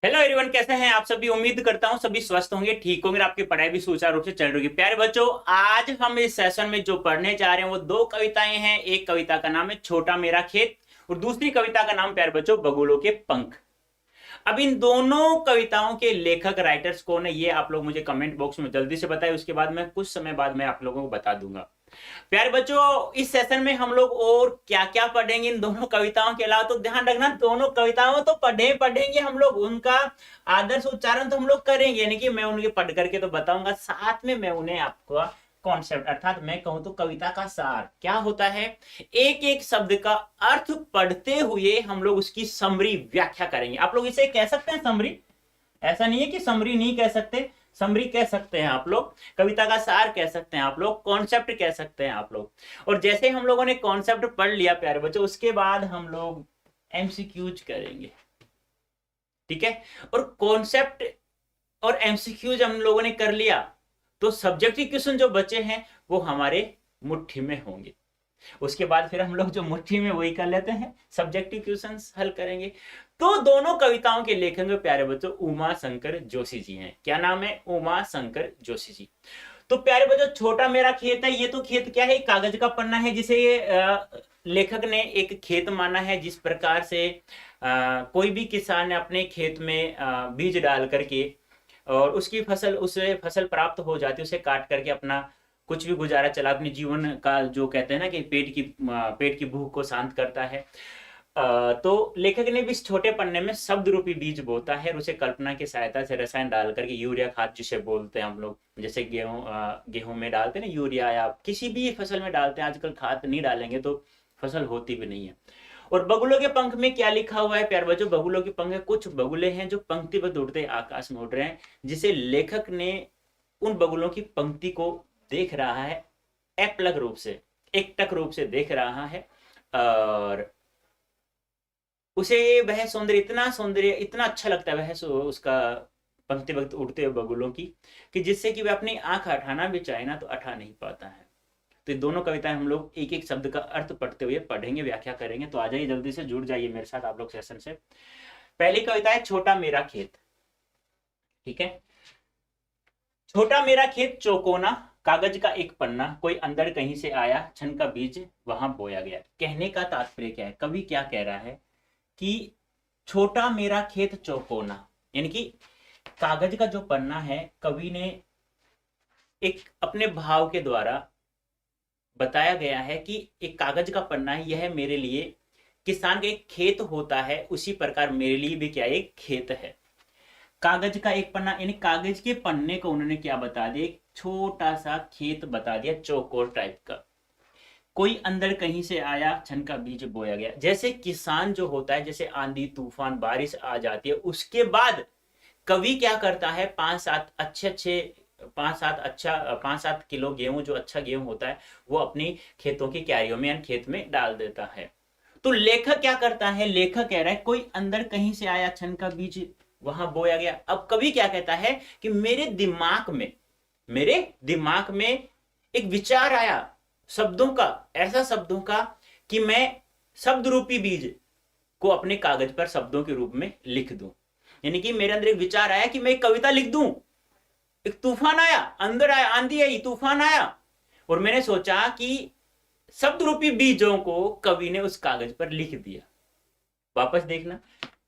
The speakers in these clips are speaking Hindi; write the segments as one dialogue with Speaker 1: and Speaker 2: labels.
Speaker 1: हेलो एवरीवन, कैसे हैं आप सभी। उम्मीद करता हूं सभी स्वस्थ होंगे, ठीक होंगे, आपकी पढ़ाई भी सुचारू रूप से चल रही होगी। प्यारे बच्चों, आज हम इस सेशन में जो पढ़ने जा रहे हैं वो दो कविताएं हैं। एक कविता का नाम है छोटा मेरा खेत और दूसरी कविता का नाम प्यारे बच्चों बगुलों के पंख। अब इन दोनों कविताओं के लेखक राइटर्स कौन है ये आप लोग मुझे कमेंट बॉक्स में जल्दी से बताएं। उसके बाद मैं कुछ समय बाद मैं आप लोगों को बता दूंगा। प्यारे बच्चों, इस सेशन में हम लोग और क्या क्या पढ़ेंगे इन दोनों कविताओं के अलावा, तो ध्यान रखना दोनों कविताओं तो पढ़ेंगे हम लोग, उनका आदर्श उच्चारण तो हम लोग करेंगे, यानी कि मैं उनके पढ़ करके तो बताऊंगा, साथ में मैं उन्हें आपको कॉन्सेप्ट अर्थात मैं कहूं तो कविता का सार क्या होता है, एक एक शब्द का अर्थ पढ़ते हुए हम लोग उसकी समरी व्याख्या करेंगे। आप लोग इसे कह सकते हैं समरी, ऐसा नहीं है कि समरी नहीं कह सकते, समरी कह सकते हैं आप लोग, कविता का सार कह सकते हैं आप लोग, कॉन्सेप्ट कह सकते हैं आप लोग। और जैसे हम लोगों ने कॉन्सेप्ट पढ़ लिया प्यारे बच्चों, उसके बाद हम लोग एमसीक्यूज करेंगे, ठीक है। और कॉन्सेप्ट और एमसीक्यूज हम लोगों ने कर लिया तो सब्जेक्टिव क्वेश्चन जो बचे हैं वो हमारे मुट्ठी में होंगे। उसके बाद फिर हम लोग जो मुट्ठी में वही कर लेते हैं, सब्जेक्टिव क्वेश्चंस हल करेंगे। तो दोनों कविताओं के लेखक प्यारे बच्चों उमा शंकर जोशी जी हैं। क्या नाम है? उमा शंकर जोशी जी। तो प्यारे बच्चों, छोटा मेरा खेत है, ये तो खेत क्या है, कागज का पन्ना है जिसे लेखक ने एक खेत माना है। जिस प्रकार से कोई भी किसान ने अपने खेत में बीज डाल करके और उसकी फसल, उसे फसल प्राप्त हो जाती है, उसे काट करके अपना कुछ भी गुजारा चला, अपने जीवन का जो कहते हैं ना कि पेट की भूख को शांत करता है। तो लेखक ने भी इस छोटे पन्ने में शब्द रूपी बीज बोता है और उसे कल्पना की सहायता से रसायन डाल करके, यूरिया खाद जिसे बोलते हैं हम लोग, जैसे गेहूं में डालते हैं ना यूरिया, या किसी भी फसल में डालते हैं। आजकल खाद नहीं डालेंगे तो फसल होती भी नहीं है। और बगुलों के पंख में क्या लिखा हुआ है प्यारे बच्चों? बगुलों के पंख है, कुछ बगुले हैं जो पंक्तिबद्ध उड़ते आकाश में उड़ रहे हैं, जिसे लेखक ने उन बगुलों की पंक्ति को देख रहा है, अपलग रूप से, एकटक रूप से देख रहा है। और उसे वह सौंदर्य, इतना सौंदर्य, इतना अच्छा लगता है वह उसका पंक्तिबद्ध उड़ते हुए बगुलों की, कि जिससे कि वह अपनी आंख हटाना भी चाहे ना तो हटा नहीं पाता है। तो ये दोनों कविताएं हम लोग एक एक शब्द का अर्थ पढ़ते हुए पढ़ेंगे, व्याख्या करेंगे। तो आ जाइए, जल्दी से जुड़ जाइए मेरे साथ आप लोग सेशन से। पहली कविता है छोटा मेरा खेत, ठीक है। छोटा मेरा खेत चौकोना, कागज का एक पन्ना, कोई अंदर कहीं से आया, छन का बीज वहां बोया गया। कहने का तात्पर्य क्या है, कवि क्या कह रहा है कि छोटा मेरा खेत चौकोना, यानी कि कागज का जो पन्ना है, कवि ने एक अपने भाव के द्वारा बताया गया है कि एक कागज का पन्ना है, यह मेरे लिए किसान का एक खेत होता है, उसी प्रकार मेरे लिए भी क्या एक खेत है। कागज का एक पन्ना, यानी कागज के पन्ने को उन्होंने क्या बता दिया, एक छोटा सा खेत बता दिया, चौकोर टाइप का। कोई अंदर कहीं से आया, छन का बीज बोया गया। जैसे किसान जो होता है, जैसे आंधी तूफान बारिश आ जाती है, उसके बाद कवि क्या करता है, पांच सात किलो गेहूं, जो अच्छा गेहूं होता है, वो अपनी खेतों की क्यारियों में यानी खेत में डाल देता है। तो लेखक क्या करता है, लेखक कह रहा है कोई अंदर कहीं से आया, छन का बीज वहां बोया गया। अब कवि क्या कहता है कि मेरे दिमाग में एक विचार आया शब्दों का, ऐसा शब्दों का कि मैं शब्द रूपी बीज को अपने कागज पर शब्दों के रूप में लिख दूं। यानी कि मेरे अंदर एक विचार आया कि मैं एक कविता लिख दूं। एक तूफान आया, अंदर आया, आंधी आई, तूफान आया, और मैंने सोचा कि शब्द रूपी बीजों को कवि ने उस कागज पर लिख दिया। वापस देखना,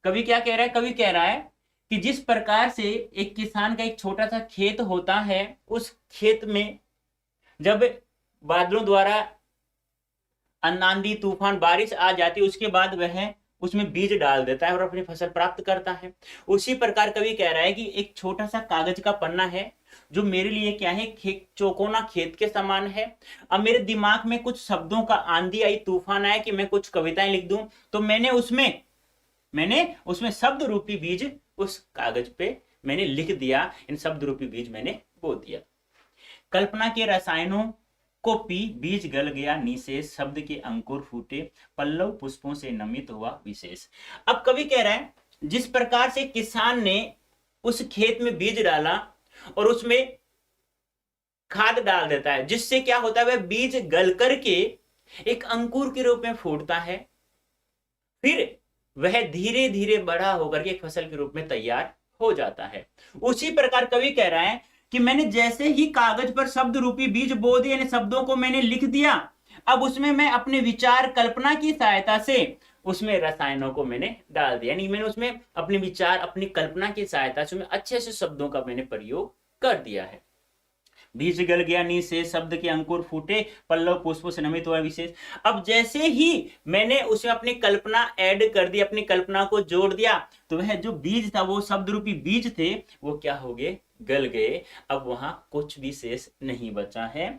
Speaker 1: कवि क्या कह रहा है, कवि कह रहा है कि जिस प्रकार से एक किसान का एक छोटा सा खेत होता है, उस खेत में जब बादलों द्वारा आंधी तूफान बारिश आ जाती है, उसके बाद वह उसमें बीज डाल देता है और अपनी फसल प्राप्त करता है। उसी प्रकार कवि कह रहा है कि एक छोटा सा कागज का पन्ना है जो मेरे लिए क्या है, चौकोना खेत के समान है। अब मेरे दिमाग में कुछ शब्दों का, आंधी आई तूफान आया, कि मैं कुछ कविताएं लिख दूं, तो मैंने उसमें शब्द रूपी बीज उस कागज पे मैंने लिख दिया, इन शब्द रूपी बीज मैंने बो दिया। कल्पना के रसायनों को पी, बीज गल गया निशेष, शब्द के अंकुर फूटे, पल्लव पुष्पों से नमित हुआ विशेष। अब कवि कह रहा है जिस प्रकार से किसान ने उस खेत में बीज डाला और उसमें खाद डाल देता है, जिससे क्या होता है, वह बीज गल करके एक अंकुर के रूप में फूटता है, फिर वह धीरे धीरे बड़ा होकर के एक फसल के रूप में तैयार हो जाता है। उसी प्रकार कवि कह रहा है कि मैंने जैसे ही कागज पर शब्द रूपी बीज बो दिए, यानी शब्दों को मैंने लिख दिया, अब उसमें मैं अपने विचार कल्पना की सहायता से उसमें रसायनों को मैंने डाल दिया, यानी मैंने उसमें अपने विचार अपनी कल्पना की सहायता से अच्छे से शब्दों का मैंने प्रयोग कर दिया है। बीज गल गया निशेष, शब्द के अंकुर फूटे, पल्लव पुष्पों से नमित हुआ विशेष। अब जैसे ही मैंने उसमें अपनी कल्पना ऐड कर दी, अपनी कल्पना को जोड़ दिया, तो वह जो बीज था, वो शब्द रूपी बीज थे, वो क्या हो गए, गल गए। अब वहां कुछ भी शेष नहीं बचा है।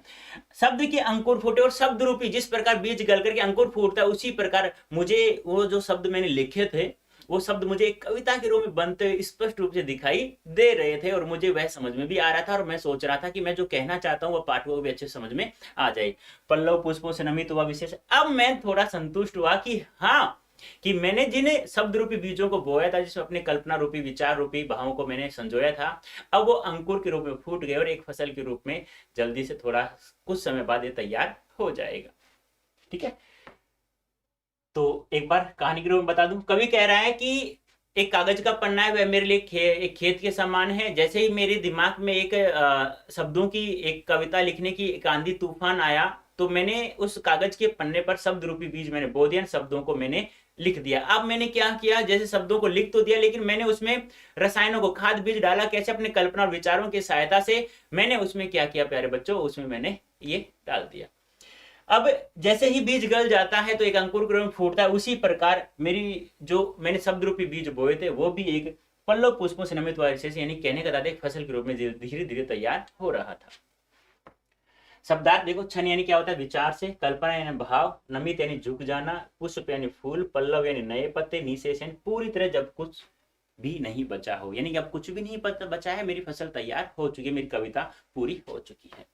Speaker 1: शब्द के अंकुर फूटे, और शब्द रूपी जिस प्रकार बीज गल करके अंकुर फूटता है, उसी प्रकार मुझे वो जो शब्द मैंने लिखे थे, वो शब्द मुझे एक कविता के रूप में बनते हुए स्पष्ट रूप से दिखाई दे रहे थे, और मुझे वह समझ में भी आ रहा था, और मैं सोच रहा था कि मैं जो कहना चाहता हूँ वो पाठकों को भी अच्छे समझ में आ जाए। पल्लव पुष्पों से नमित हुआ विशेष। अब मैं थोड़ा संतुष्ट हुआ कि हाँ, कि मैंने जिन शब्द रूपी बीजों को बोया था, जिसमें अपने कल्पना रूपी विचार रूपी भावों को मैंने संजोया था, अब वो अंकुर के रूप में फूट गए और एक फसल के रूप में जल्दी से थोड़ा कुछ समय बाद ये तैयार हो जाएगा। ठीक है, तो एक बार कहानी के रूप में बता दूं। कवि कह रहा है कि एक कागज का पन्ना है, वह मेरे लिए एक खेत के समान है। जैसे ही मेरे दिमाग में एक शब्दों की एक कविता लिखने की एक आंधी तूफान आया, तो मैंने उस कागज के पन्ने पर शब्द रूपी बीज मैंने बो दिया, शब्दों को मैंने लिख दिया। अब मैंने क्या किया, जैसे शब्दों को लिख तो दिया, लेकिन मैंने उसमें रसायनों को, खाद बीज डाला। कैसे, अपने कल्पना और विचारों की सहायता से मैंने उसमें क्या किया प्यारे बच्चों, उसमें मैंने ये डाल दिया। अब जैसे ही बीज गल जाता है तो एक अंकुर के रूप में फूटता है। उसी प्रकार मेरी जो मैंने शब्द रूपी बीज बोए थे, वो भी एक पल्लव पुष्पों से नमित हुआ विशेष, यानी कहने का तात्पर्य एक फसल के रूप में धीरे धीरे तैयार हो रहा था। शब्दार्थ देखो, छन यानी क्या होता है, विचार से, कल्पना यानी भाव, नमित यानी झुक जाना, पुष्प यानी फूल, पल्लव यानी नए पत्ते, निशेष यानी पूरी तरह जब कुछ भी नहीं बचा हो, यानी कि अब कुछ भी नहीं बचा है, मेरी फसल तैयार हो चुकी है, मेरी कविता पूरी हो चुकी है।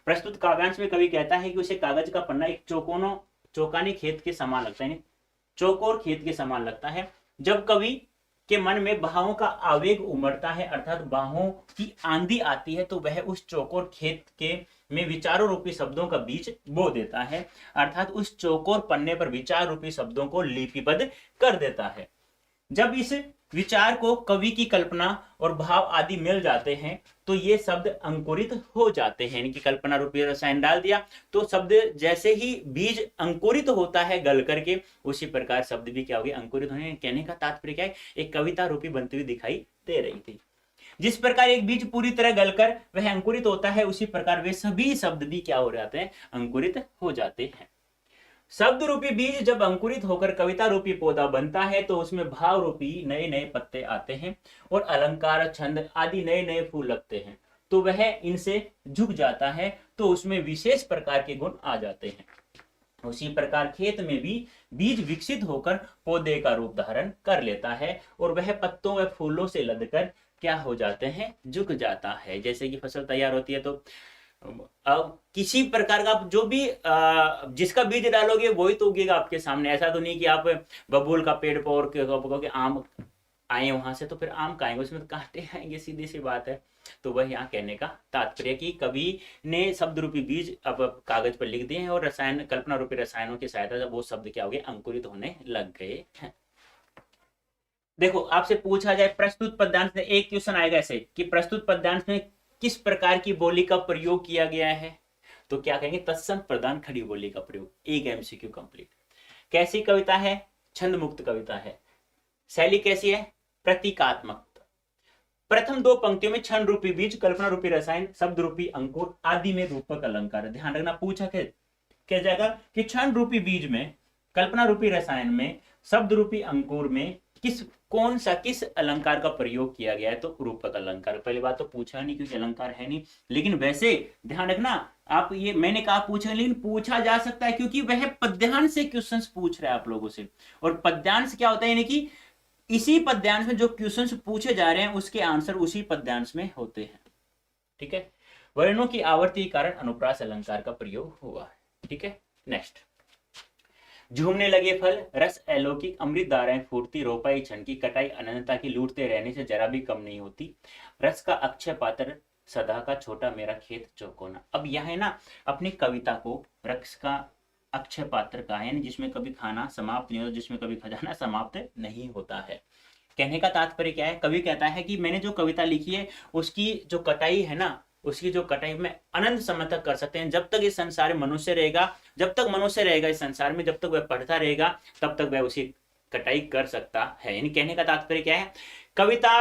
Speaker 1: प्रस्तुत काव्यांश में कवि कहता है कि उसे कागज का पन्ना एक चौकानी खेत के समान लगता है, चौकोर खेत के समान लगता है। जब कवि के मन में भावों का आवेग उमड़ता है, अर्थात भावों की आंधी आती है, तो वह उस चौकोर खेत के में विचारों रूपी शब्दों का बीज बो देता है, अर्थात उस चौकोर पन्ने पर विचार रूपी शब्दों को लिपिबद्ध कर देता है। जब इस विचार को कवि की कल्पना और भाव आदि मिल जाते हैं, तो ये शब्द अंकुरित हो जाते हैं, यानी कि कल्पना रूपी रसायन डाल दिया, तो शब्द जैसे ही बीज अंकुरित होता है गल करके, उसी प्रकार शब्द भी क्या हो गए, अंकुरित होने। कहने का तात्पर्य क्या है, एक कविता रूपी बनती हुई दिखाई दे रही थी। जिस प्रकार एक बीज पूरी तरह गलकर वह अंकुरित होता है, उसी प्रकार वे सभी शब्द भी क्या हो जाते हैं, अंकुरित हो जाते हैं। शब्द रूपी बीज जब अंकुरित होकर कविता रूपी पौधा बनता है, तो उसमें भाव रूपी नए नए पत्ते आते हैं और अलंकार, छंद आदि नए नए फूल लगते हैं, तो वह इनसे झुक जाता है, तो उसमें विशेष प्रकार के गुण आ जाते हैं। उसी प्रकार खेत में भी बीज विकसित होकर पौधे का रूप धारण कर लेता है, और वह पत्तों व फूलों से लदकर क्या हो जाते हैं, झुक जाता है। जैसे कि फसल तैयार होती है, तो अब किसी प्रकार का आप जो भी जिसका बीज डालोगे वही तो उगेगा आपके सामने। ऐसा तो नहीं कि आप बबूल का पेड़ पर कहोगे आम आए वहां से, तो फिर आम खाएंगे, उसमें तो कांटे आएंगे, सीधी सी बात है। तो वह यहाँ कहने का तात्पर्य कि कवि ने शब्द रूपी बीज अब कागज पर लिख दिए हैं, और रसायन, कल्पना रूपी रसायनों की सहायता से वो शब्द क्या हो गए, अंकुरित होने लग गए हैं। देखो, आपसे पूछा जाए प्रस्तुत पद्यांश में, एक क्वेश्चन आएगा ऐसे कि प्रस्तुत पद्यांश में किस प्रकार की बोली का प्रयोग किया गया है, तो क्या कहेंगे, तत्सम प्रधान खड़ी बोली का प्रयोग। एक एमसीक्यू कंप्लीट। कैसी कविता है, छंद मुक्त कविता है। शैली कैसी है, प्रतीकात्मक। प्रथम दो पंक्तियों में छंद रूपी बीज, कल्पना रूपी रसायन, शब्द रूपी अंकुर आदि में रूपक अलंकार है। ध्यान रखना, पूछा क्या जाएगा कि छंद रूपी बीज में, कल्पना रूपी रसायन में, शब्द रूपी अंकुर में किस अलंकार का प्रयोग किया गया है, तो रूपक अलंकार। पहली बात तो पूछा नहीं क्योंकि अलंकार है नहीं, लेकिन वैसे ध्यान रखना आप, ये मैंने कहा पूछा, लेकिन पूछा जा सकता है क्योंकि वह पद्यांश से क्वेश्चंस पूछ रहा है आप लोगों से। और पद्यांश क्या होता है, यानी कि इसी पद्यांश में जो क्वेश्चंस पूछे जा रहे हैं उसके आंसर उसी पद्यांश में होते हैं। ठीक है, वर्णों की आवर्ती के कारण अनुप्रास अलंकार का प्रयोग हुआ है। ठीक है, नेक्स्ट। झूमने लगे फल, रस अलौकिक, अमृत धाराएं फूटती, रोपाई क्षण की, कटाई अनंतता की, लूटते रहने से जरा भी कम नहीं होती, रस का अक्षय पात्र सदा का, छोटा मेरा खेत चौकोना। अब यह है ना, अपनी कविता को रस का अक्षय पात्र का है, यानी जिसमें कभी खाना समाप्त नहीं होता, जिसमें कभी खजाना समाप्त नहीं होता है। कहने का तात्पर्य क्या है, कवि कहता है कि मैंने जो कविता लिखी है उसकी जो कटाई है ना, उसकी जो कटाई में अनंत समय तक कर सकते हैं। जब तक इस संसार में मनुष्य रहेगा, जब तक मनुष्य रहेगा इस संसार में, जब तक वह पढ़ता रहेगा तब तक वह उसी कटाई कर सकता है। यानी कहने का तात्पर्य क्या है, कविता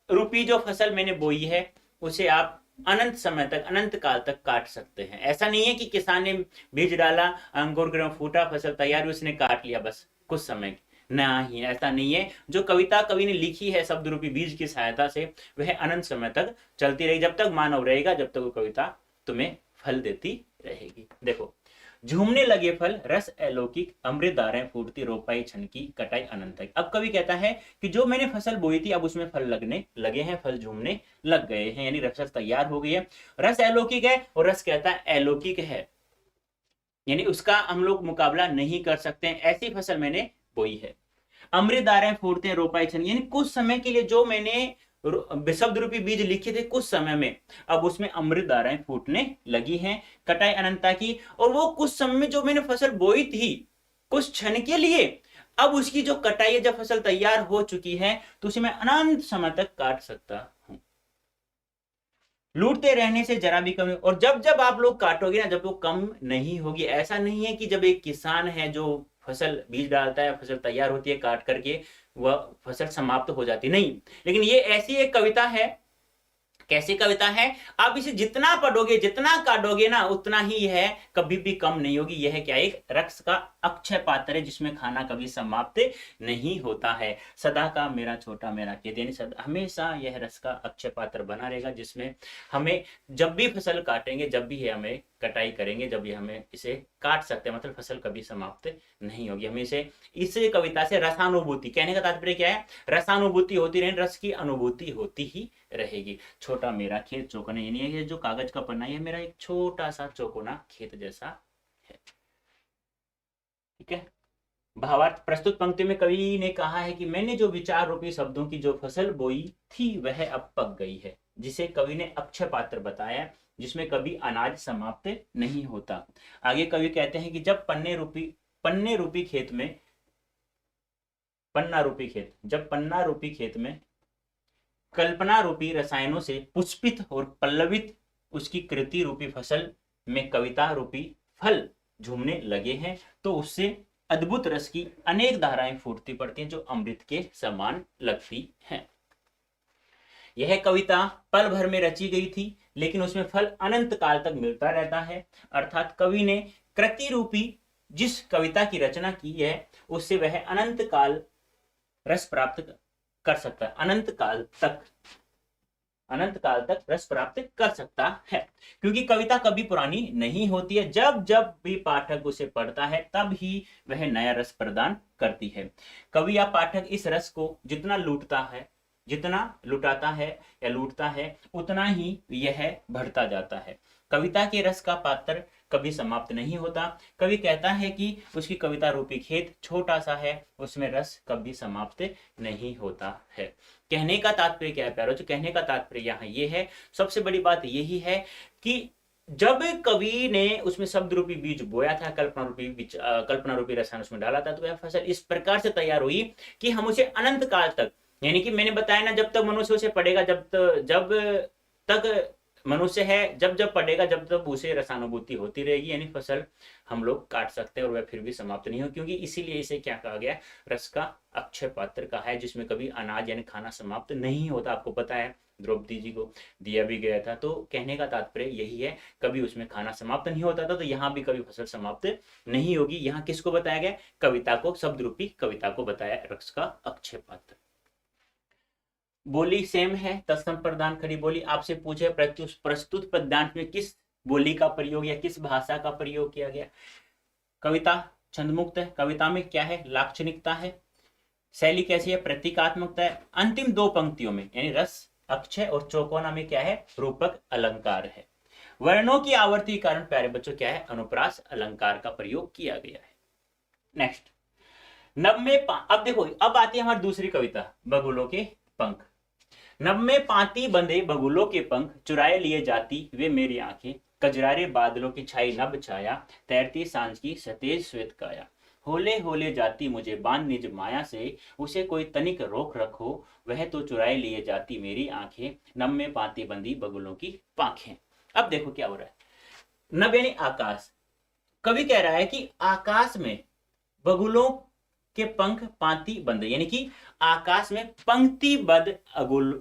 Speaker 1: रूपी जो फसल मैंने बोई है उसे आप अनंत समय तक, अनंत काल तक काट सकते हैं। ऐसा नहीं है कि किसान ने बीज डाला, अंकुर ग्रह फूटा, फसल तैयार, उसने काट लिया बस कुछ समय, नहीं, ऐसा नहीं है। जो कविता कवि ने लिखी है शब्द रूपी बीज की सहायता से, वह अनंत समय तक चलती रहेगी। जब तक मानव रहेगा, जब तक वो कविता तुम्हें फल देती रहेगी। देखो, झूमने लगे फल रस अलौकिक, अमृत धाराएं फूटती, रोपाई छन की, कटाई अनंत तक। अब कवि कहता है कि जो मैंने फसल बोई थी अब उसमें फल लगने लगे हैं, फल झूमने लग गए हैं, यानी फसल तैयार हो गई है। रस अलौकिक है, और रस कहता है अलौकिक है, यानी उसका हम लोग मुकाबला नहीं कर सकते हैं, ऐसी फसल मैंने बोई है। अमृत धाराएं फूटते हैं, रोपाई छन, यानी कुछ समय के लिए जो मैंने शब्द रूपी बीज लिखे थे कुछ समय में, अब उसमें अमृत धाराएं फूटने लगी हैं। कटाई अनंता की, और वो कुछ समय में जो मैंने फसल बोई थी कुछ क्षण के लिए, अब उसकी जो कटाई है, जब फसल तैयार हो चुकी है तो उसे मैं अनंत समय तक काट सकता हूं। लूटते रहने से जरा भी कम, और जब जब आप लोग काटोगे ना, जब वो कम नहीं होगी। ऐसा नहीं है कि जब एक किसान है जो फसल बीज डालता है, फसल तैयार होती है, काट करके वह फसल समाप्त हो जाती, नहीं। लेकिन ये ऐसी एक कविता है, कैसी कविता है, आप इसे जितना पढ़ोगे, जितना काटोगे ना, उतना ही है, कभी भी कम नहीं होगी। यह क्या, एक रस का अक्षय पात्र है जिसमें खाना कभी समाप्त नहीं होता है। सदा का मेरा छोटा मेरा खेत, यानी हमेशा यह रस का अक्षय पात्र बना रहेगा, जिसमें हमें जब भी फसल काटेंगे, जब भी हमें कटाई करेंगे, जब भी हमें इसे काट सकते हैं, मतलब फसल कभी समाप्त नहीं होगी। हमें इस कविता से रसानुभूति, कहने का तात्पर्य क्या है, रसानुभूति होती रहे, रस की अनुभूति होती ही रहेगी। छोटा मेरा खेत चौकोना, यानी ये जो कागज का पन्ना है मेरा एक छोटा सा चौकोना खेत जैसा है। ठीक है। भावार्थ, प्रस्तुत पंक्ति में कवि ने कहा है कि मैंने जो विचार रूपी शब्दों की जो फसल बोई थी वह अब पक गई है, जिसे कवि ने अक्षय पात्र बताया, जिसमें कभी अनाज समाप्त नहीं होता। आगे कवि कहते हैं कि जब पन्ने रूपी खेत में, पन्ना रूपी खेत, जब पन्ना रूपी खेत में कल्पना रूपी रसायनों से पुष्पित और पल्लवित उसकी कृति रूपी फसल में कविता रूपी फल झूमने लगे हैं, तो उससे अद्भुत रस की अनेक धाराएं फूटती पड़ती हैं, जो अमृत के समान लगती हैं। यह कविता पल भर में रची गई थी, लेकिन उसमें फल अनंत काल तक मिलता रहता है। अर्थात कवि ने कृति रूपी जिस कविता की रचना की है उससे वह अनंत काल रस प्राप्त कर सकता है, अनंत काल तक रस प्राप्त कर सकता है, क्योंकि कविता कभी पुरानी नहीं होती है। जब जब भी पाठक उसे पढ़ता है तब ही वह नया रस प्रदान करती है। कवि या पाठक इस रस को जितना लुटाता है या लूटता है, उतना ही यह बढ़ता जाता है। कविता के रस का पात्र कभी समाप्त नहीं होता। कवि कहता है कि उसकी कविता रूपी खेत छोटा सा है, उसमें रस कभी समाप्त नहीं होता है। कहने का तात्पर्य क्या है प्यारो, जो कहने का तात्पर्य यहाँ ये है, सबसे बड़ी बात यही है कि जब कवि ने उसमें शब्द रूपी बीज बोया था, कल्पना रूपी रसायन उसमें डाला था, तो वह फसल इस प्रकार से तैयार हुई कि हम उसे अनंत काल तक, यानी कि मैंने बताया ना, जब तक मनुष्य उसे पढ़ेगा, जब तक मनुष्य है, जब जब पढ़ेगा, जब तक उसे रसानुभूति होती रहेगी, यानी फसल हम लोग काट सकते हैं और वह फिर भी समाप्त नहीं हो, क्योंकि इसीलिए इसे क्या कहा गया, रस का अक्षय पात्र कहा है, जिसमें कभी अनाज यानी खाना समाप्त नहीं होता। आपको पता है द्रौपदी जी को दिया भी गया था। तो कहने का तात्पर्य यही है, कभी उसमें खाना समाप्त नहीं होता था, तो यहाँ भी कभी फसल समाप्त नहीं होगी। यहाँ किसको बताया गया, कविता को, शब्द रूपी कविता को बताया रस का अक्षय पात्र। बोली सेम है, तत्सम प्रदान खड़ी बोली। आपसे पूछे प्रस्तुत पद्यांश में किस बोली का प्रयोग या किस भाषा का प्रयोग किया गया। कविता छंदमुक्त है, कविता में क्या है, लाक्षणिकता है, शैली कैसी है, प्रतीकात्मकता है। अंतिम दो पंक्तियों में यानी रस अक्षय और चौकोना में क्या है, रूपक अलंकार है। वर्णों की आवर्ती कारण प्यारे बच्चों क्या है, अनुप्रास अलंकार का प्रयोग किया गया है। नेक्स्ट, नभ में अब देखो, अब आती है हमारी दूसरी कविता, बगुलों के पंख। नभ में पाती बंधे बगुलों के पंख, चुराए लिए जाती वे मेरी आंखें, कजरारे बादलों की छाई नभ छाया, तैरती सांझ की सतेज श्वेत काया। होले होले जाती मुझे बांध निज माया से, उसे कोई तनिक रोक रखो, वह तो चुराए लिए जाती मेरी आंखें, नभ में पाती बंदी बगुलों की पांखें। अब देखो क्या हो रहा है। नभ यानी आकाश। कवि कह रहा है कि आकाश में बगुलों के पंख पांति बंद, यानी कि आकाश में पंक्तिबद्ध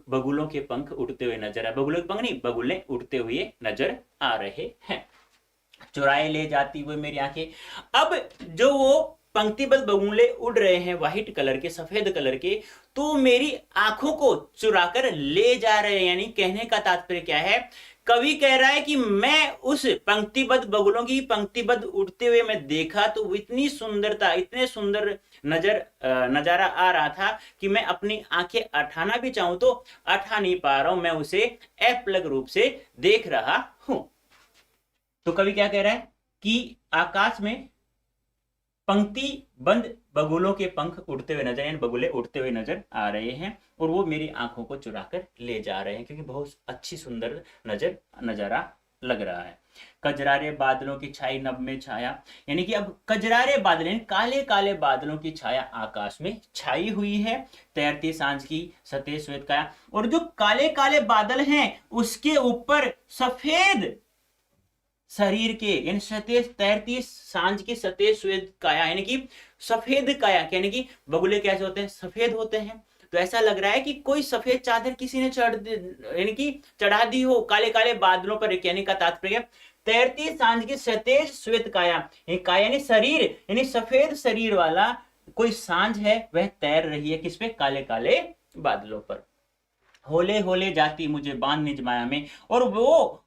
Speaker 1: बगुलों के पंख उड़ते हुए नजर आ, बगुलों के पंख नहीं, बगुले उड़ते हुए नजर आ रहे हैं। चुराए ले जाती हुई मेरी आंखें। अब जो वो पंक्तिबद्ध बगुले उड़ रहे हैं व्हाइट कलर के, सफेद कलर के, तो मेरी आंखों को चुराकर ले जा रहे हैं। यानी कहने का तात्पर्य क्या है, कवि कह रहा है कि मैं उस पंक्तिबद्ध बगुलों की पंक्तिबद्ध उड़ते हुए मैं देखा तो इतनी सुंदरता, इतने सुंदर नजारा आ रहा था कि मैं अपनी आंखें अठाना भी चाहूं तो अठा नहीं पा रहा हूं, मैं उसे अपलग रूप से देख रहा हूं। तो कवि क्या कह रहा है कि आकाश में पंक्तिबद्ध बगुलों के पंख उड़ते हुए नजर, यानी बगुले उड़ते हुए नजर आ रहे हैं और वो मेरी आंखों को चुराकर ले जा रहे हैं, क्योंकि बहुत अच्छी सुंदर नजारा लग रहा है। कजरारे बादलों की छाई नभ में छाया, यानी कि अब कजरारे बादल, काले काले बादलों की छाया आकाश में छाई हुई है, तैरती सांझ की सतेज श्वेत काया। और जो काले काले बादल हैं उसके ऊपर सफेद शरीर के, यानी सतेज, तैरती सांझ की सतेज श्वेत काया, यानी कि सफेद काया, यानी कि बगुले कैसे होते हैं, सफेद होते हैं। तो ऐसा लग रहा है कि कोई सफेद चादर किसी ने यानी कि चढ़ा दी हो काले काले बादलों पर। कहने का तात्पर्य तैरती सांझ की सतेज श्वेत काया, काया यानी शरीर, यानी सफेद शरीर वाला कोई सांझ है, वह तैर रही है किस पे, काले काले बादलों पर। होले होले जाती मुझे बांध निज माया में, और वो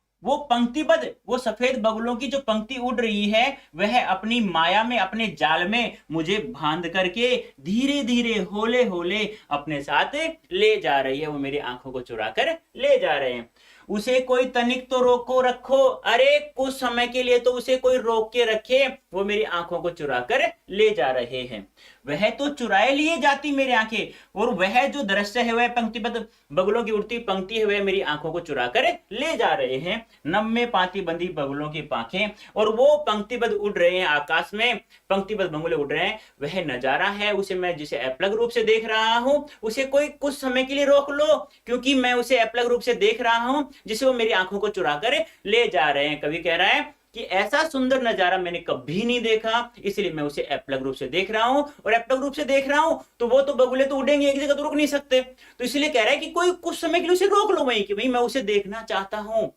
Speaker 1: पंक्तिबद्ध, वो सफेद बगुलों की जो पंक्ति उड़ रही है वह अपनी माया में, अपने जाल में मुझे बांध करके धीरे धीरे होले होले अपने साथ ले जा रही है। वो मेरी आंखों को चुरा कर ले जा रहे हैं। उसे कोई तनिक तो रोको रखो, अरे कुछ समय के लिए तो उसे कोई रोक के रखे, वो मेरी आंखों को चुरा कर ले जा रहे हैं। वह तो चुराए लिए जाती मेरी आंखें, और वह जो दृश्य है वह पंक्तिबद्ध बगुलों की उड़ती पंक्ति है, वह मेरी आंखों को चुरा कर ले जा रहे हैं। नभ में पाती बंदी बगुलों की पांखें, और वो पंक्तिबद्ध उड़ रहे हैं आकाश में, पंक्तिबद्ध बगुले उड़ रहे हैं, वह नजारा है, उसे मैं जिसे अपलग रूप से देख रहा हूं, उसे कोई कुछ समय के लिए रोक लो, क्योंकि मैं उसे अपलग रूप से देख रहा हूं जिसे वो मेरी आंखों को चुरा कर ले जा रहे हैं। कवि कह रहा है कि ऐसा सुंदर नजारा मैंने कभी नहीं देखा, इसलिए मैं उसे अपलग रूप से देख रहा हूं, और अपलग रूप से देख रहा हूं तो वो तो बगुले तो उड़ेंगे, एक जगह तो रुक नहीं सकते, तो इसलिए कह रहा है कि कोई कुछ समय के लिए उसे रोक लो वहीं, कि भाई मैं उसे देखना चाहता हूं।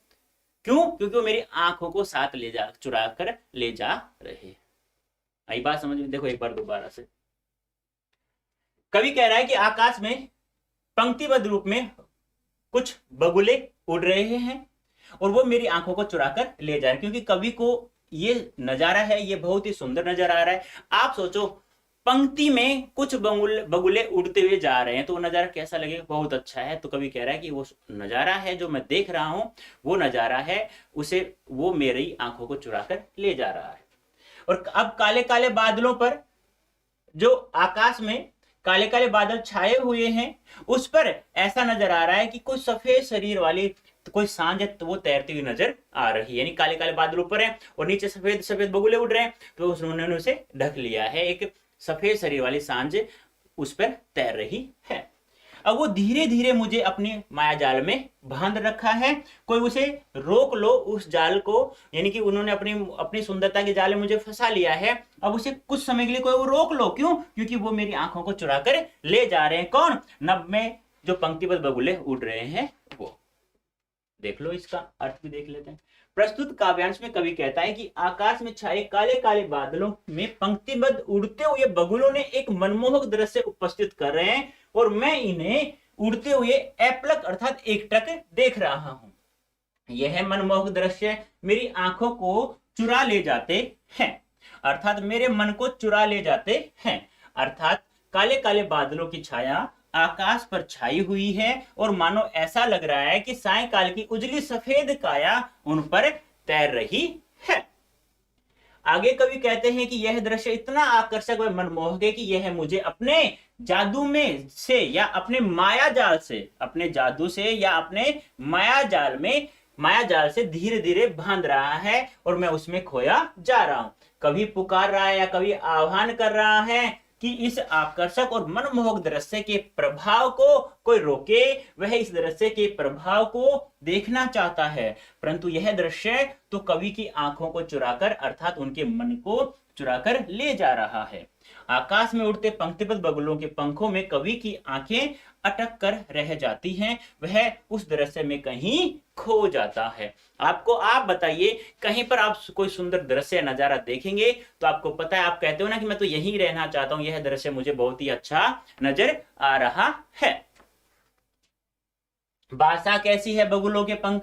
Speaker 1: क्यों? क्योंकि वो मेरी आंखों को साथ ले जा, चुरा कर ले जा रहे। आई बात समझ में? देखो एक बार दोबारा से। कवि कह रहा है कि आकाश में पंक्तिबद्ध रूप में कुछ बगुले उड़ रहे हैं और वो मेरी आंखों को चुराकर ले जा रहे हैं, क्योंकि कवि को ये नजारा है, ये बहुत ही सुंदर नजर आ रहा है। आप सोचो, पंक्ति में कुछ बगुले उड़ते हुए जा रहे हैं तो वो नजारा कैसा लगेगा? बहुत अच्छा है। तो कवि कह रहा है कि वो नजारा है जो मैं देख रहा हूं, वो नजारा है, उसे वो मेरी आंखों को चुराकर ले जा रहा है। और अब काले काले बादलों पर, जो आकाश में काले काले बादल छाए हुए हैं, उस पर ऐसा नजर आ रहा है कि कोई सफेद शरीर वाली कोई सांझ है, तो वो तैरती हुई नजर आ रही है। यानी काले काले बादल ऊपर है और नीचे सफेद सफेद बगुले उड़ रहे हैं, तो उन्होंने उसे ढक लिया है, एक सफेद शरीर वाली सांझ उस पर तैर रही है। अब वो धीरे धीरे मुझे अपनी माया जाल में बांध रखा है, कोई उसे रोक लो उस जाल को, यानी कि उन्होंने अपनी सुंदरता के जाल में मुझे फंसा लिया है। अब उसे कुछ समय के लिए कोई वो रोक लो, क्यों? क्योंकि वो मेरी आंखों को चुरा कर ले जा रहे हैं। कौन? नभ में जो पंक्तिबद्ध बगुले उड़ रहे हैं वो। देख लो, इसका अर्थ भी देख लेते हैं। प्रस्तुत काव्यांश में कवि कहता है कि आकाश में छाए काले काले बादलों में पंक्तिबद्ध उड़ते हुए बगुलों ने एक मनमोहक दृश्य उपस्थित कर रहे हैं और मैं इन्हें उड़ते हुए अपलक अर्थात एकटक देख रहा हूं। यह मनमोहक दृश्य मेरी आंखों को चुरा ले जाते हैं, अर्थात मेरे मन को चुरा ले जाते हैं। अर्थात काले काले बादलों की छाया आकाश पर छाई हुई है और मानो ऐसा लग रहा है कि सायंकाल की उजली सफेद काया उन पर तैर रही है। आगे कवि कहते हैं कि यह दृश्य इतना आकर्षक व मनमोहक है कि यह मुझे अपने जादू में से या अपने माया जाल से, अपने जादू से या अपने माया जाल में माया जाल से धीरे धीरे बांध रहा है और मैं उसमें खोया जा रहा हूं। कभी पुकार रहा है या कभी आह्वान कर रहा है कि इस आकर्षक और मनमोहक दृश्य के प्रभाव को कोई रोके। वह इस दृश्य के प्रभाव को देखना चाहता है, परंतु यह दृश्य तो कवि की आंखों को चुराकर अर्थात उनके मन को चुराकर ले जा रहा है। आकाश में उड़ते पंक्तिबद्ध बगुलों के पंखों में कवि की आंखें अटक कर रह जाती हैं, वह उस दृश्य में कहीं खो जाता है। आप बताइए, कहीं पर आप कोई सुंदर दृश्य नजारा देखेंगे तो आपको पता है, आप कहते हो ना कि मैं तो यहीं रहना चाहता हूं, यह दृश्य मुझे बहुत ही अच्छा नजर आ रहा है। भाषा कैसी है बगुलों के पंख?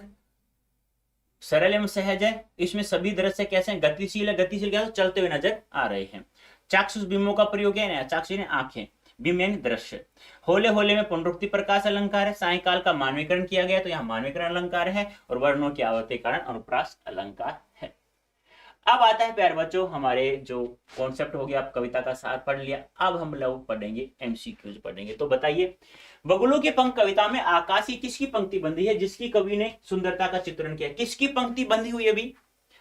Speaker 1: सरल एवं सहज है। इसमें सभी दृश्य कैसे हैं? गतिशील है। गतिशील क्या? चलते हुए नजर आ रहे हैं। चाक्षुष बिंबों का प्रयोग है, चाक्षुष आंखें, बिंब यानी दृश्य। होले होले में पुनरुक्ति प्रकाश अलंकार है। सायकाल का मानवीकरण किया गया तो यहाँ मानवीकरण अलंकार है और वर्णों की आवर्ती कारण अनुप्रास अलंकार है। अब आता है प्यारे बच्चों, हमारे जो कॉन्सेप्ट हो गया, आप कविता का सार पढ़ लिया, अब हम लोग पढ़ेंगे एमसीक्यूज पढ़ेंगे। तो बताइए, बगुलों के पंख कविता में आकाशी किसकी पंक्ति बंधी है जिसकी कवि ने सुंदरता का चित्रण किया? किसकी पंक्ति बंधी हुई है? अभी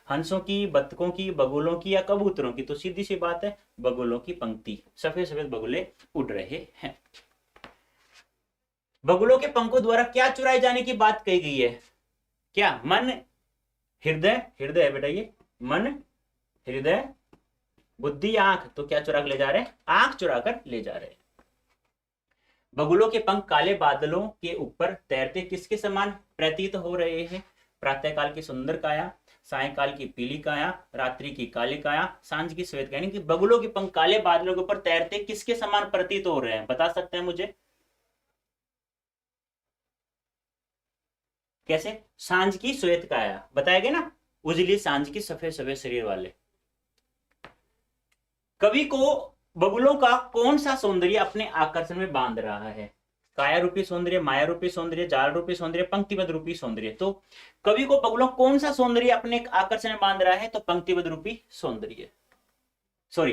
Speaker 1: हंसों की, बत्तकों की, बगुलों की या कबूतरों की? तो सीधी सी बात है, बगुलों की पंक्ति। सफेद सफेद बगुले उड़ रहे हैं। बगुलों के पंखों द्वारा क्या चुराए जाने की बात कही गई है? क्या? मन, हृदय, हृदय है बेटा, ये मन, हृदय, बुद्धि, आंख। तो क्या चुरा कर ले जा रहे हैं? आंख चुरा कर ले जा रहे हैं। बगुलों के पंख काले बादलों के ऊपर तैरते किसके समान प्रतीत हो रहे हैं? प्रातःकाल की सुंदर काया, सायकाल की पीली काया, रात्रि की काली काया, सांझ की श्वेत काया। यानी कि बगुलों के पंख काले बादलों के ऊपर तैरते किसके समान प्रतीत हो रहे हैं? बता सकते हैं मुझे? कैसे? सांझ की श्वेत काया बताया गया ना, उजली सांझ की सफेद सफेद शरीर वाले। कवि को बगुलों का कौन सा सौंदर्य अपने आकर्षण में बांध रहा है? काया रूपी सौंदर्य, माया रूपी सौंदर्य, जाल रूपी सौंदर्य, पंक्तिबद्ध रूपी सौंदर्य। तो कवि को बगुलों कौन सा सौंदर्य अपने आकर्षण में बांध रहा है? तो पंक्तिबद्ध रूपी सौंदर्य। सॉरी,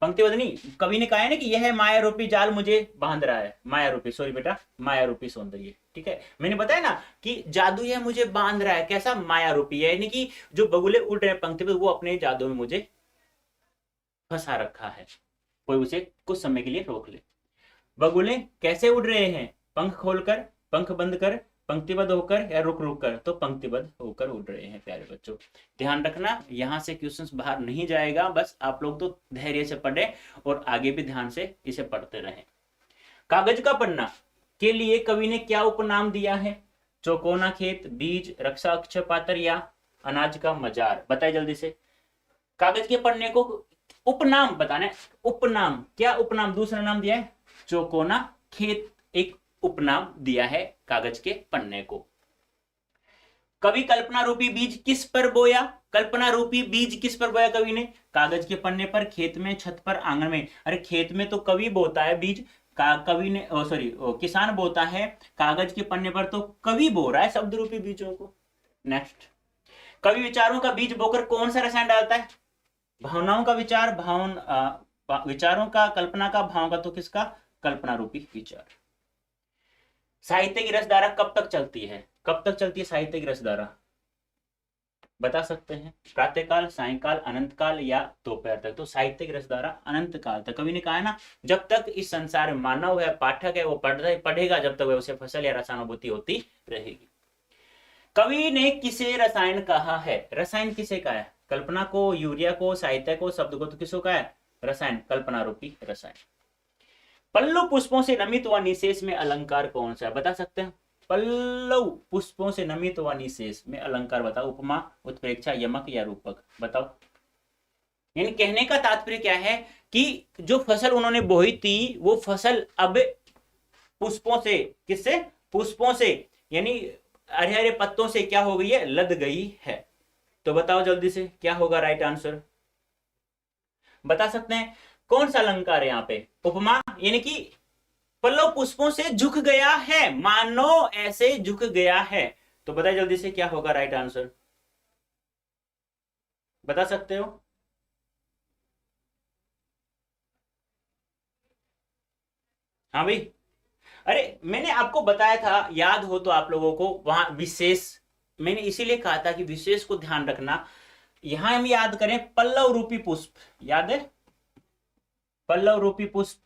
Speaker 1: पंक्तिबद्ध नहीं, कवि ने कहा है ना कि यह माया रूपी जाल मुझे बांध रहा है। माया रूपी, सॉरी बेटा, माया रूपी सौंदर्य। ठीक है, मैंने बताया ना कि जादू यह मुझे बांध रहा है। कैसा? माया रूपी है, यानी कि जो बगुले उड़ रहे हैं पंक्तिबद्ध, वो अपने जादू में मुझे फंसा रखा है, कोई उसे कुछ समय के लिए रोक ले। बगुले कैसे उड़ रहे हैं? पंख खोलकर, पंख बंद कर, पंक्तिबद्ध होकर या रुक रुक कर? तो पंक्तिबद्ध होकर उड़ रहे हैं प्यारे बच्चों। ध्यान रखना, यहां से क्वेश्चंस बाहर नहीं जाएगा, बस आप लोग तो धैर्य से पढ़े और आगे भी ध्यान से इसे पढ़ते रहें। कागज का पन्ना के लिए कवि ने क्या उपनाम दिया है? चौकोना खेत, बीज, रक्षा अक्षय पात्र या अनाज का मजार? बताए जल्दी से। कागज के पन्ने को उपनाम बताना है। उपनाम, क्या उपनाम? दूसरा नाम दिया है चौकोना खेत, एक उपनाम दिया है कागज के पन्ने को। कवि कल्पना रूपी बीज किस पर बोया? कल्पना रूपी बीज किस पर बोया कवि ने? कागज के पन्ने पर, खेत में, छत पर, आंगन में। अरे खेत में तो कवि बोता है बीज, कवि ने किसान बोता है। कागज के पन्ने पर तो कवि बो रहा है शब्द रूपी बीजों को। नेक्स्ट, कवि विचारों का बीज बोकर कौन सा रसायन डालता है? भावनाओं का विचार, विचारों का, कल्पना का, भाव का। तो किसका? कल्पना रूपी विचार। साहित्य की रसधारा कब तक चलती है? कब तक चलती है साहित्य की रसधारा? बता सकते हैं? प्रातःकाल, सायंकाल, अनंत काल या दोपहर तक? तो साहित्य की रसधारा अनंत काल तक। कवि ने कहा है ना, जब तक इस संसार में मानव है, पाठक है, वो पढ़ेगा, जब तक वह उसे फसल या रसानुभूति होती रहेगी। कवि ने किसे रसायन कहा है? रसायन किसे कहा है? कल्पना को, यूरिया को, साहित्य को, शब्द को। तो किसको कहा है? रसायन, कल्पना रूपी रसायन। पल्लव पुष्पों से नमित व निशेष में अलंकार कौन सा है? बता सकते हैं? पल्लव पुष्पों से नमित व निशेष में अलंकार बताओ। उपमा, उत्प्रेक्षा, यमक या रूपक? बताओ। यानी कहने का तात्पर्य क्या है कि जो फसल उन्होंने बोई थी, वो फसल अब पुष्पों से, किससे? पुष्पों से, यानी हरे हरे पत्तों से क्या हो गई है? लद गई है। तो बताओ जल्दी से, क्या होगा राइट आंसर? बता सकते हैं? कौन सा अलंकार है यहाँ पे? उपमा, यानी कि पल्लव पुष्पों से झुक गया है, मानो ऐसे झुक गया है। तो बताइए जल्दी से, क्या होगा राइट आंसर? बता सकते हो? हाँ भाई, अरे मैंने आपको बताया था, याद हो तो आप लोगों को, वहां विशेष मैंने इसीलिए कहा था कि विशेष को ध्यान रखना। यहां हम याद करें पल्लव रूपी पुष्प, याद है पल्लव रूपी पुष्प,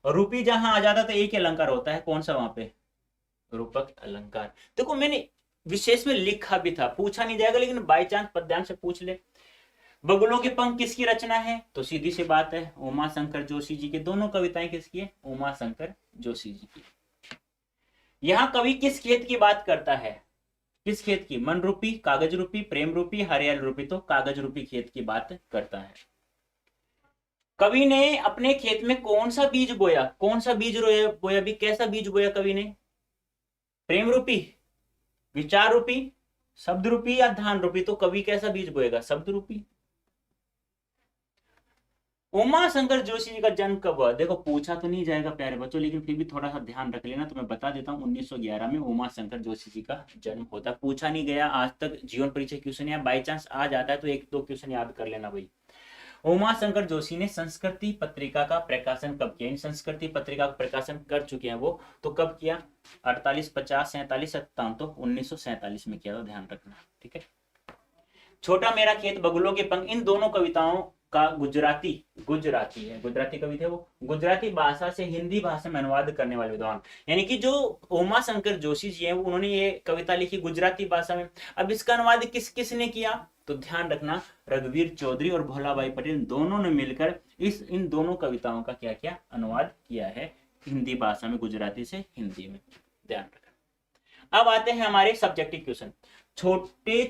Speaker 1: रूपी जहां आ जाता तो एक ही अलंकार होता है, कौन सा वहां पे, रूपक अलंकार। देखो मैंने विशेष में लिखा भी था, पूछा नहीं जाएगा लेकिन बाई चांस पद्यांश से पूछ ले। बगुलों के पंख किसकी रचना है, तो सीधी सी बात है उमा शंकर जोशी जी की। दोनों कविताएं किसकी है, उमा शंकर जोशी जी की। यहां कवि किस खेत की बात करता है, किस खेत की, मन रूपी, कागज रूपी, प्रेम रूपी, हरियाल रूपी, तो कागज रूपी खेत की बात करता है। कवि ने अपने खेत में कौन सा बीज बोया, कौन सा बीज बोया भी, कैसा बीज बोया कवि ने, प्रेम रूपी, विचार रूपी, शब्द रूपी या ध्यान रूपी, तो कवि कैसा बीज बोएगा, शब्द रूपी। उमा शंकर जोशी जी का जन्म कब हुआ, देखो पूछा तो नहीं जाएगा प्यारे बच्चों, लेकिन फिर भी थोड़ा सा ध्यान रख लेना, तो मैं बता देता हूँ 1911 में उमा शंकर जोशी जी का जन्म होता है। पूछा नहीं गया आज तक जीवन परिचय क्वेश्चन, या बाई चांस आ जाता है तो एक दो क्वेश्चन याद कर लेना भाई। उमा शंकर जोशी ने संस्कृति पत्रिका का प्रकाशन कब किया, इन संस्कृति पत्रिका का प्रकाशन कर चुके हैं वो, तो कब किया, 48, 50, 47, 57, तो 1947 में किया, तो ध्यान रखना, ठीक है। छोटा मेरा खेत, बगुलों के पंख, इन दोनों कविताओं का गुजराती है, गुजराती कवि थे वो, गुजराती भाषा से हिंदी भाषा में अनुवाद करने वाले विद्वान, यानी कि जो उमा शंकर जोशी जी हैं उन्होंने ये कविता लिखी गुजराती भाषा में। अब इसका अनुवाद किसने किया, तो ध्यान रखना रघुवीर चौधरी और भोलाबाई पटेल दोनों ने मिलकर इन दोनों कविताओं का क्या क्या अनुवाद किया है हिंदी भाषा में, गुजराती से हिंदी में, ध्यान रखना। अब आते हैं हमारे सब्जेक्टिव क्वेश्चन। छोटे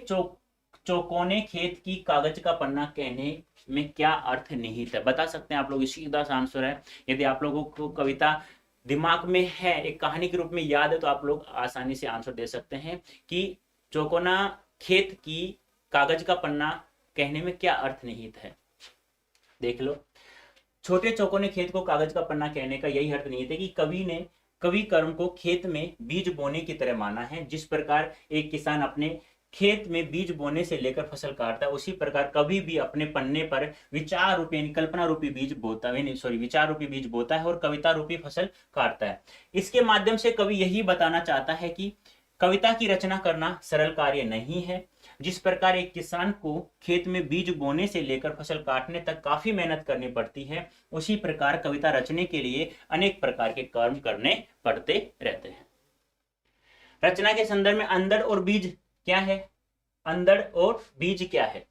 Speaker 1: चौकोने खेत की कागज का पन्ना कहने में क्या अर्थ निहित है, बता सकते हैं आप लोग, सीधा सा आंसर है। यदि आप लोगों को कविता दिमाग में है, एक कहानी के रूप में याद है, तो आप लोग आसानी से आंसर दे सकते हैं कि चौकोना खेत की कागज का पन्ना कहने में क्या अर्थ निहित है। देख लो, छोटे चौकोने खेत को कागज का पन्ना कहने का यही अर्थ निहित है कि कवि ने कवि कर्म को खेत में बीज बोने की तरह माना है। जिस प्रकार एक किसान अपने खेत में बीज बोने से लेकर फसल काटता है, उसी प्रकार कवि भी अपने पन्ने पर विचार रूपी यानी कल्पना रूपी बीज बोता है, विचार रूपी बीज बोता है और कविता रूपी फसल काटता है। इसके माध्यम से कवि यही बताना चाहता है कि कविता की रचना करना सरल कार्य नहीं है। जिस प्रकार एक किसान को खेत में बीज बोने से लेकर फसल काटने तक काफी मेहनत करनी पड़ती है, उसी प्रकार कविता रचने के लिए अनेक प्रकार के कर्म करने पड़ते रहते हैं। रचना के संदर्भ में अंदर और बीज क्या है, अंदर और बीज क्या है,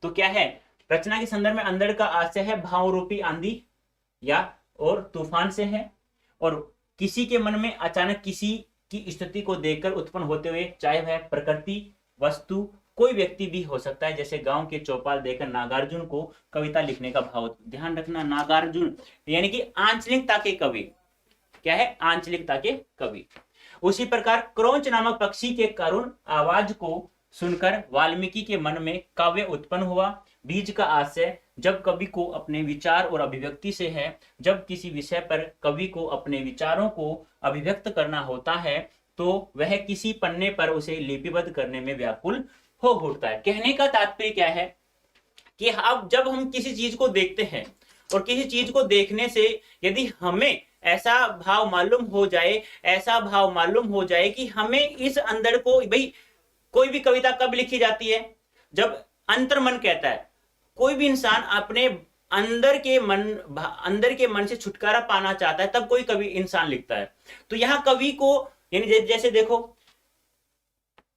Speaker 1: तो क्या है, रचना के संदर्भ में अंदर का आशय है भाव रूपी आंधी या और तूफान से है, और किसी के मन में अचानक किसी की स्थिति को देखकर उत्पन्न होते हुए, चाहे वह प्रकृति, वस्तु, कोई व्यक्ति भी हो सकता है। जैसे गांव के चौपाल देखकर नागार्जुन को कविता लिखने का भाव, ध्यान रखना नागार्जुन यानी कि आंचलिकता के कवि, क्या है, आंचलिकता के कवि। उसी प्रकार क्रौंच नामक पक्षी के करुण आवाज को सुनकर वाल्मीकि के मन में काव्य उत्पन्न हुआ। बीज का आशय जब कवि को अपने विचार और अभिव्यक्ति से है, जब किसी विषय पर कवि को अपने विचारों को अभिव्यक्त करना होता है तो वह किसी पन्ने पर उसे लिपिबद्ध करने में व्याकुल हो उठता है। कहने का तात्पर्य क्या है कि अब जब हम किसी चीज को देखते हैं और किसी चीज को देखने से यदि हमें ऐसा भाव मालूम हो जाए, ऐसा भाव मालूम हो जाए कि हमें इस अंदर को, भाई कोई भी कविता कब लिखी जाती है, जब अंतर्मन कहता है। कोई भी इंसान अपने अंदर के मन से छुटकारा पाना चाहता है, तब कोई कवि इंसान लिखता है। तो यहां कवि को यानी जैसे देखो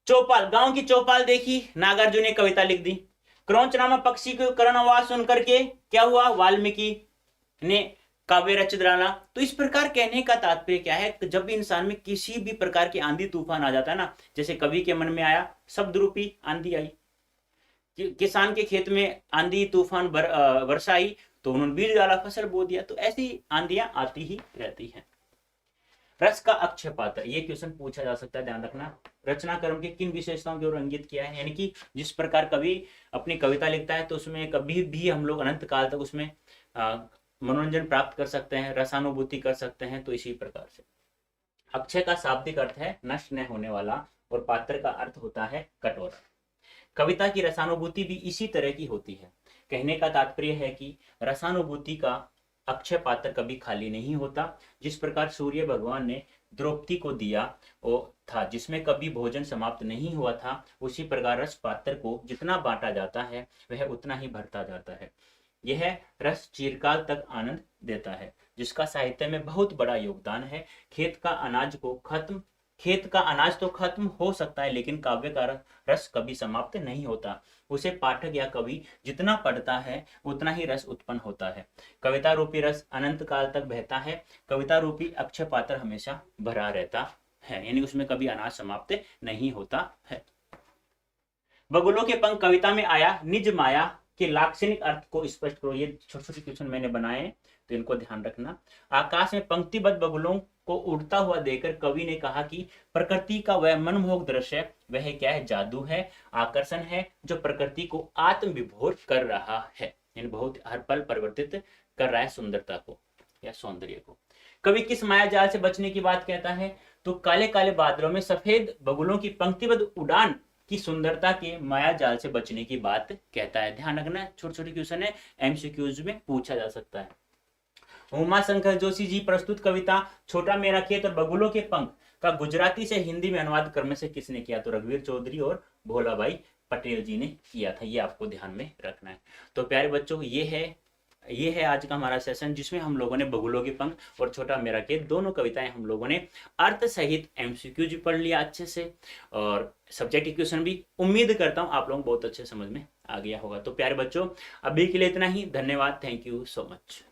Speaker 1: चौपाल, गांव की चौपाल देखी, नागार्जुन ने कविता लिख दी। क्रौंच नामक पक्षी को करुण आवाज सुन करके क्या हुआ, वाल्मीकि ने काव्य रच डाला। तो इस प्रकार कहने का तात्पर्य क्या है, जब भी इंसान में किसी भी प्रकार की आंधी तूफान आ जाता है ना, जैसे कवि के मन में आया शब्द रूपी आंधी आई, किसान के खेत में आंधी तूफान वर्षा आई तो उन्होंने बीज डाला, फसल बो दिया। तो ऐसी आंधियां आती ही रहती हैं। रस का अक्षय पात्र, ये क्वेश्चन पूछा जा सकता है, ध्यान रखना। रचना क्रम के किन विशेषताओं की ओर इंगित किया है, यानी कि जिस प्रकार कवि अपनी कविता लिखता है तो उसमें कभी भी हम लोग अनंत काल तक उसमें मनोरंजन प्राप्त कर सकते हैं, रसानुभूति कर सकते हैं। तो इसी प्रकार से अक्षय का शाब्दिक अर्थ है नष्ट न होने वाला और पात्र का अर्थ होता है कटोरा। कविता की रसानुभूति भी इसी तरह की होती है। कहने का तात्पर्य है कि रसानुभूति का अक्षय पात्र कभी खाली नहीं होता। जिस प्रकार सूर्य भगवान ने द्रौपदी को दिया वो था जिसमें कभी भोजन समाप्त नहीं हुआ था, उसी प्रकार रस पात्र को जितना बांटा जाता है वह उतना ही भरता जाता है। यह रस चिरकाल तक आनंद देता है, जिसका साहित्य में बहुत बड़ा योगदान है। खेत का अनाज तो खत्म हो सकता है, लेकिन काव्य का रस कभी समाप्त नहीं होता। उसे पाठक या कवि जितना पढ़ता है उतना ही रस उत्पन्न होता है। कविता रूपी रस अनंत काल तक बहता है। कविता रूपी अक्षय पात्र हमेशा भरा रहता है, यानी उसमें कभी अनाज समाप्त नहीं होता है। बगुलों के पंख कविता में आया निज माया के लाक्षणिक अर्थ को स्पष्ट करो। ये छोटे छोटे क्वेश्चन मैंने बनाए, तो इनको ध्यान रखना। आकाश में पंक्तिबद्ध बगुलों को उड़ता हुआ देखकर कवि ने कहा कि प्रकृति का वह मनमोहक दृश्य वह क्या है, जादू है, आकर्षण है, जो प्रकृति को आत्मविभोर कर रहा है, यानी बहुत हर पल परिवर्तित कर रहा है सुंदरता को या सौंदर्य को। कवि किस माया जाल से बचने की बात कहता है, तो काले काले बादलों में सफेद बगुलों की पंक्तिबद्ध उड़ान की सुंदरता के माया जाल से बचने की बात कहता है। ध्यान रखना, छोटे छोटे क्वेश्चन है, एमसीक्यूज में पूछा जा सकता है। उमा शंकर जोशी जी प्रस्तुत कविता छोटा मेरा खेत और बगुलों के पंख का गुजराती से हिंदी में अनुवाद क्रम से किसने किया, तो रघुवीर चौधरी और भोलाभाई पटेल जी ने किया था। ये आपको ध्यान में रखना है। तो प्यारे बच्चों, ये है आज का हमारा सेशन, जिसमें हम लोगों ने बगुलों के पंख और छोटा मेरा खेत दोनों कविताएं हम लोगों ने अर्थ सहित एमसीक्यू पढ़ लिया अच्छे से, और सब्जेक्ट क्वेश्चन भी उम्मीद करता हूं आप लोगों को बहुत अच्छे समझ में आ गया होगा। तो प्यारे बच्चों, अभी के लिए इतना ही। धन्यवाद, थैंक यू सो मच।